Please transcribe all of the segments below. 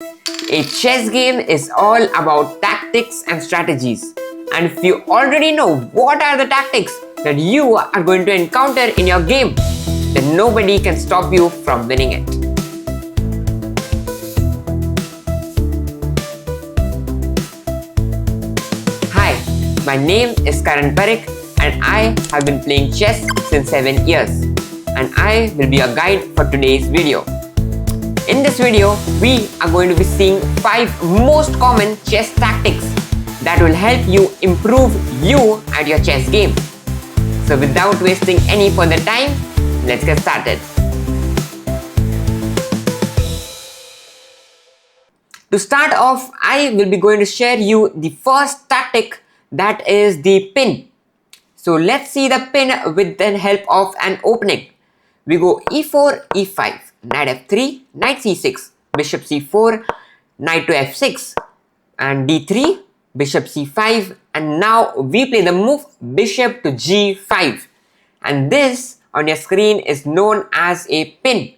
A chess game is all about tactics and strategies. And if you already know what are the tactics that you are going to encounter in your game, then nobody can stop you from winning it. Hi, my name is Karan Parikh and I have been playing chess since 7 years. And I will be your guide for today's video. In this video, we are going to be seeing 5 most common chess tactics that will help you improve you at your chess game. So without wasting any further time, let's get started. To start off, I will be going to share you the first tactic, that is the pin. So let's see the pin with the help of an opening. We go e4, e5. Knight f3, knight c6, bishop c4, knight to f6, and d3, bishop c5, and now we play the move bishop to g5. And this on your screen is known as a pin,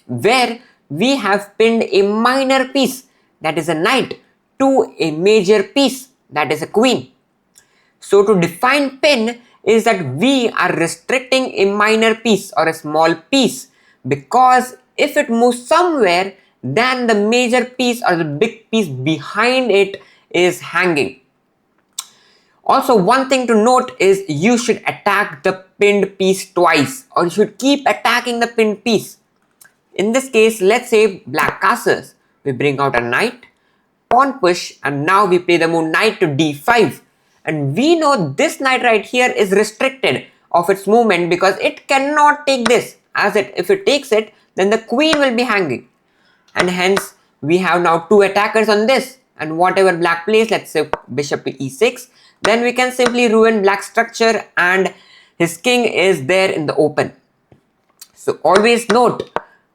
where we have pinned a minor piece, that is a knight, to a major piece, that is a queen. So to define pin is that we are restricting a minor piece or a small piece, because if it moves somewhere, then the major piece or the big piece behind it is hanging. Also, one thing to note is you should attack the pinned piece twice, or you should keep attacking the pinned piece. In this case, let's say black castles. We bring out a knight, pawn push, and now we play the move knight to d5. And we know this knight right here is restricted of its movement because it cannot take this, as if it takes it, then the queen will be hanging, and hence we have now 2 attackers on this, and whatever black plays, let's say bishop to e6, then we can simply ruin black's structure and his king is there in the open. So always note,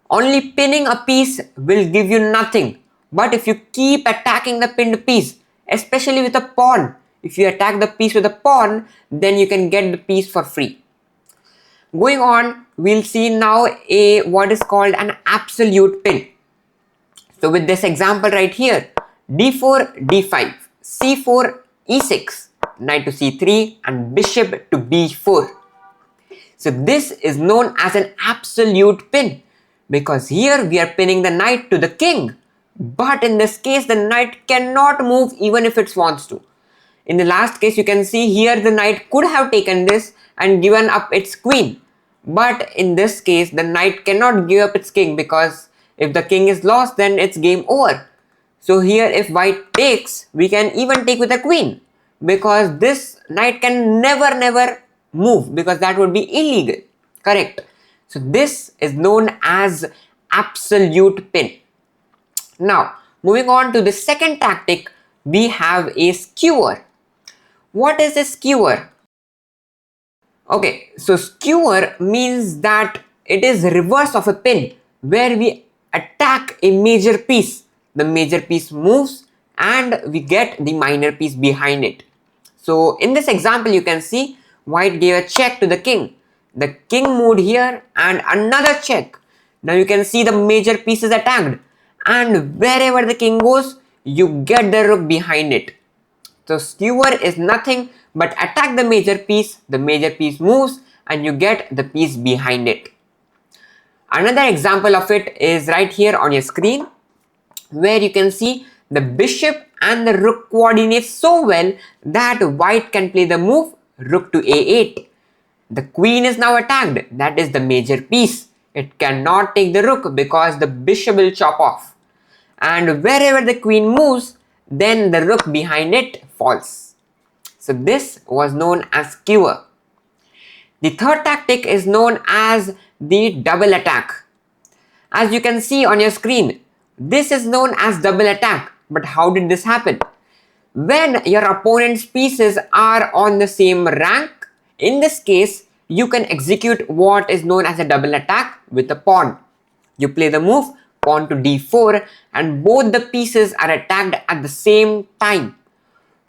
only pinning a piece will give you nothing, but if you keep attacking the pinned piece, especially with a pawn, if you attack the piece with a pawn, then you can get the piece for free. Going on, we'll see now what is called an absolute pin. So with this example right here, d4, d5, c4, e6, knight to c3, and bishop to b4. So this is known as an absolute pin, because here we are pinning the knight to the king, but in this case the knight cannot move even if it wants to. In the last case, you can see here the knight could have taken this and given up its queen. But in this case, the knight cannot give up its king, because if the king is lost, then it's game over. So here if white takes, we can even take with a queen, because this knight can never move, because that would be illegal. Correct. So this is known as absolute pin. Now, moving on to the second tactic, we have a skewer. What is a skewer? Okay, so skewer means that it is reverse of a pin, where we attack a major piece. The major piece moves and we get the minor piece behind it. So in this example, you can see white gave a check to the king. The king moved here and another check. Now you can see the major piece is attacked, and wherever the king goes, you get the rook behind it. So skewer is nothing but attack the major piece moves, and you get the piece behind it. Another example of it is right here on your screen, where you can see the bishop and the rook coordinate so well that white can play the move rook to a8. The queen is now attacked, that is the major piece. It cannot take the rook because the bishop will chop off. And wherever the queen moves, then the rook behind it falls. So this was known as skewer. The third tactic is known as the double attack. As you can see on your screen, this is known as double attack. But how did this happen? When your opponent's pieces are on the same rank, in this case, you can execute what is known as a double attack with a pawn. You play the move pawn to d4, and both the pieces are attacked at the same time.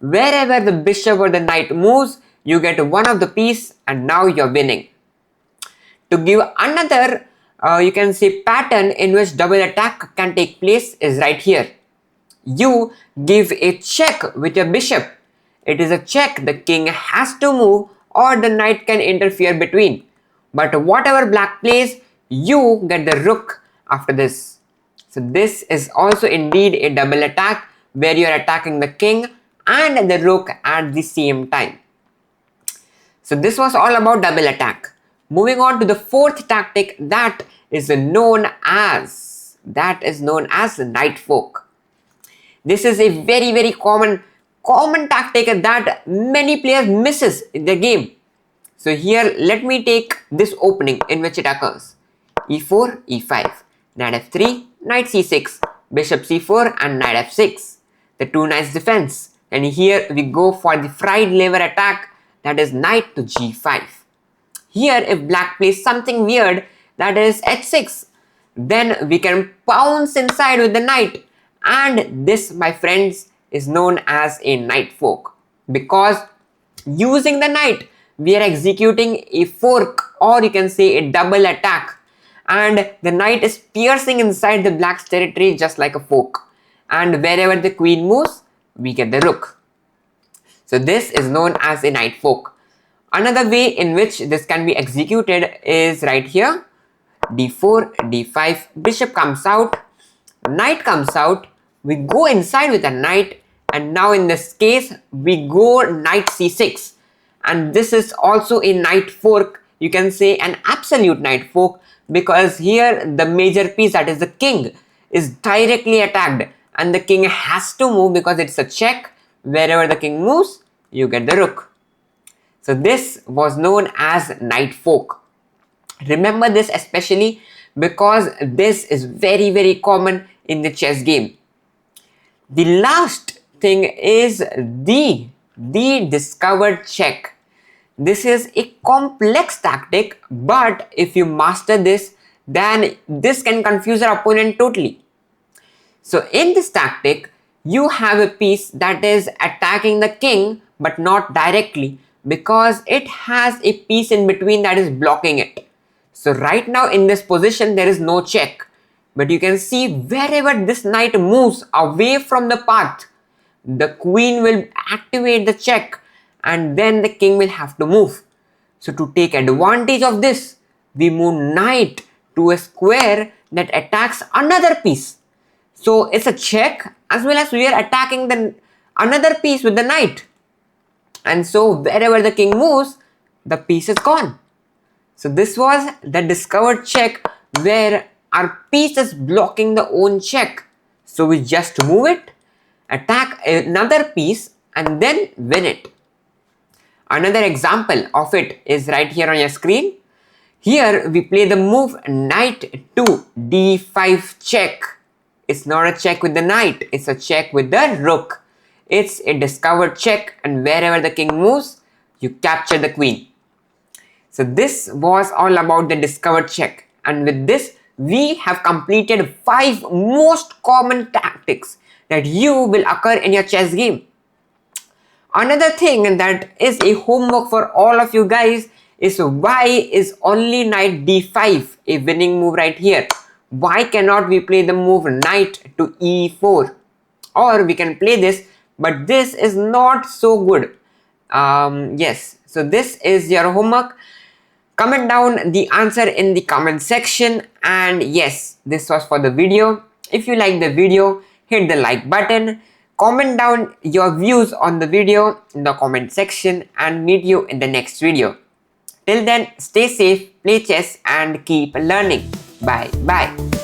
Wherever the bishop or the knight moves, you get one of the piece, and now you're winning. To give another you can say pattern in which double attack can take place is right here. you give a check with your bishop. It is a check the king has to move or the knight can interfere between. But whatever black plays, you get the rook after this. So this is also indeed a double attack where you are attacking the king and the rook at the same time. So this was all about double attack. Moving on to the fourth tactic that is known as knight fork. This is a very common tactic that many players misses in the game. So here let me take this opening in which it occurs. e4, e5, knight f3, knight c6, bishop c4 and knight f6. The two knights defense. And here we go for the fried lever attack, that is knight to g5. Here if black plays something weird, that is h6, then we can pounce inside with the knight, and this, my friends, is known as a knight fork, because using the knight we are executing a fork, or you can say a double attack, and the knight is piercing inside the black's territory just like a fork, and wherever the queen moves we get the rook. So this is known as a knight fork. Another way in which this can be executed is right here. d4, d5, bishop comes out, knight comes out, we go inside with a knight, and now in this case we go knight c6, and this is also a knight fork, you can say an absolute knight fork, because here the major piece, that is the king, is directly attacked and the king has to move because it's a check. Wherever the king moves, you get the rook. So this was known as knight fork. Remember this especially because this is very common in the chess game. The last thing is the discovered check. This is a complex tactic, but if you master this, then this can confuse your opponent totally. So in this tactic, you have a piece that is attacking the king but not directly, because it has a piece in between that is blocking it. So right now in this position there is no check, but you can see wherever this knight moves away from the path, the queen will activate the check and then the king will have to move. So to take advantage of this, we move knight to a square that attacks another piece. So it's a check as well as we are attacking the another piece with the knight. And so wherever the king moves, the piece is gone. So this was the discovered check where our piece is blocking the own check. So we just move it, attack another piece and then win it. Another example of it is right here on your screen. Here we play the move knight to d5 check. It's not a check with the knight, it's a check with the rook. It's a discovered check, and wherever the king moves, you capture the queen. So this was all about the discovered check, and with this we have completed 5 most common tactics that you will occur in your chess game. Another thing that is a homework for all of you guys is, why is only knight d5 a winning move right here? Why cannot we play the move knight to e4? Or we can play this, but this is not so good. Yes, so this is your homework. Comment down the answer in the comment section, and yes, this was for the video. If you like the video, hit the like button. Comment down your views on the video in the comment section, and meet you in the next video. Till then, stay safe, play chess and keep learning. Bye bye.